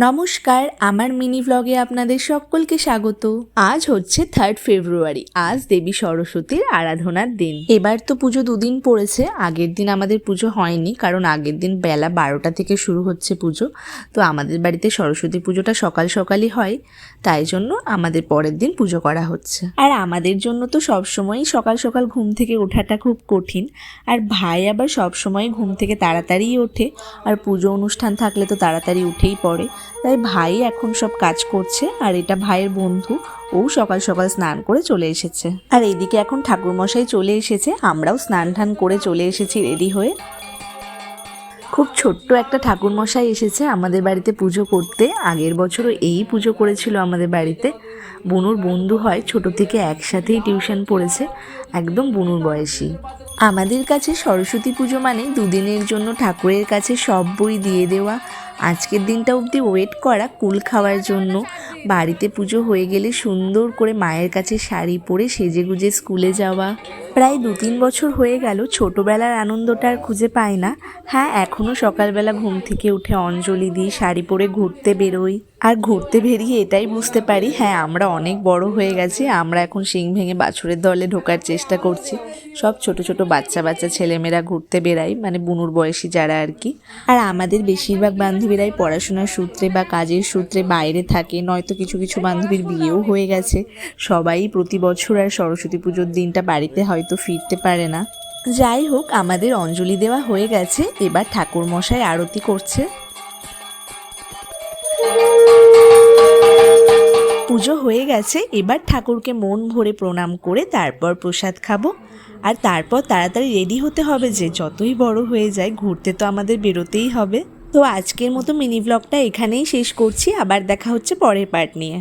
নমস্কার, আমার মিনি ব্লগে আপনাদের সকলকে স্বাগত। আজ হচ্ছে 3 ফেব্রুয়ারি। আজ দেবী সরস্বতীর আরাধনার দিন। এবার তো পুজো দুদিন পড়েছে। আগের দিন আমাদের পুজো হয়নি, কারণ আগের দিন বেলা 12টা থেকে শুরু হচ্ছে পুজো। তো আমাদের বাড়িতে সরস্বতী পুজোটা সকাল সকালই হয়, তাই জন্য আমাদের পরের দিন পুজো করা হচ্ছে। আর আমাদের জন্য তো সবসময়ই সকাল সকাল ঘুম থেকে ওঠাটা খুব কঠিন। আর ভাই আবার সবসময় ঘুম থেকে তাড়াতাড়িই ওঠে, আর পুজো অনুষ্ঠান থাকলে তো তাড়াতাড়ি উঠেই পড়ে। তাই ভাই এখন সব কাজ করছে, আর এটা ভাইয়ের বন্ধু, ও সকাল সকাল স্নান করে চলে এসেছে। আর এদিকে এখন ঠাকুরমশাই চলে এসেছে, আমরাও স্নান টান করে চলে এসেছি রেডি হয়ে। খুব ছোট্ট একটা ঠাকুরমশাই এসেছে আমাদের বাড়িতে পুজো করতে। আগের বছরও এই পুজো করেছিল আমাদের বাড়িতে। বুনুর বন্ধু হয়, ছোট থেকে একসাথেই টিউশন পড়েছে, একদম বুনুর বয়সী। আমাদের কাছে সরস্বতী পুজো মানে দুদিনের জন্য ঠাকুরের কাছে সব বই দিয়ে দেওয়া, আজকের দিনটা অবধি ওয়েট করা কুল খাওয়ার জন্য। বাড়িতে পুজো হয়ে গেলে সুন্দর করে মায়ের কাছে শাড়ি পরে সেজেগুজে স্কুলে যাওয়া। প্রায় 2-3 বছর হয়ে গেল, ছোটোবেলার আনন্দটা আর খুঁজে পাই না। হ্যাঁ, এখনও সকালবেলা ঘুম থেকে উঠে অঞ্জলি দিই, শাড়ি পরে ঘুরতে বেরোই। আর ঘুরতে বেরিয়ে এটাই বুঝতে পারি, হ্যাঁ আমরা অনেক বড় হয়ে গেছি। আমরা এখন শিং ভেঙে বাছুরের দলে ঢোকার চেষ্টা করছি। সব ছোট ছোট বাচ্চা ছেলেমেয়েরা ঘুরতে বেড়াই, মানে বুনুর বয়সী যারা আর কি। আর আমাদের বেশিরভাগ বান্ধবীরাই পড়াশোনার সূত্রে বা কাজের সূত্রে বাইরে থাকে, নয়তো কিছু কিছু বান্ধবীর বিয়েও হয়ে গেছে। সবাই প্রতি বছর আর সরস্বতী পুজোর দিনটা বাড়িতে হয়তো ফিরতে পারে না। যাই হোক, আমাদের অঞ্জলি দেওয়া হয়ে গেছে, এবার ঠাকুরমশাই আরতি করছে। পুজো হয়ে গেছে, এবার ঠাকুরকে মন ভরে প্রণাম করে তারপর প্রসাদ খাবো। আর তারপর তাড়াতাড়ি রেডি হতে হবে, যে যতই বড় হয়ে যায় ঘুরতে তো আমাদের বেরোতেই হবে। তো আজকের মতো মিনি ব্লগটা এখানেই শেষ করছি, আবার দেখা হচ্ছে পরের পার্ট নিয়ে।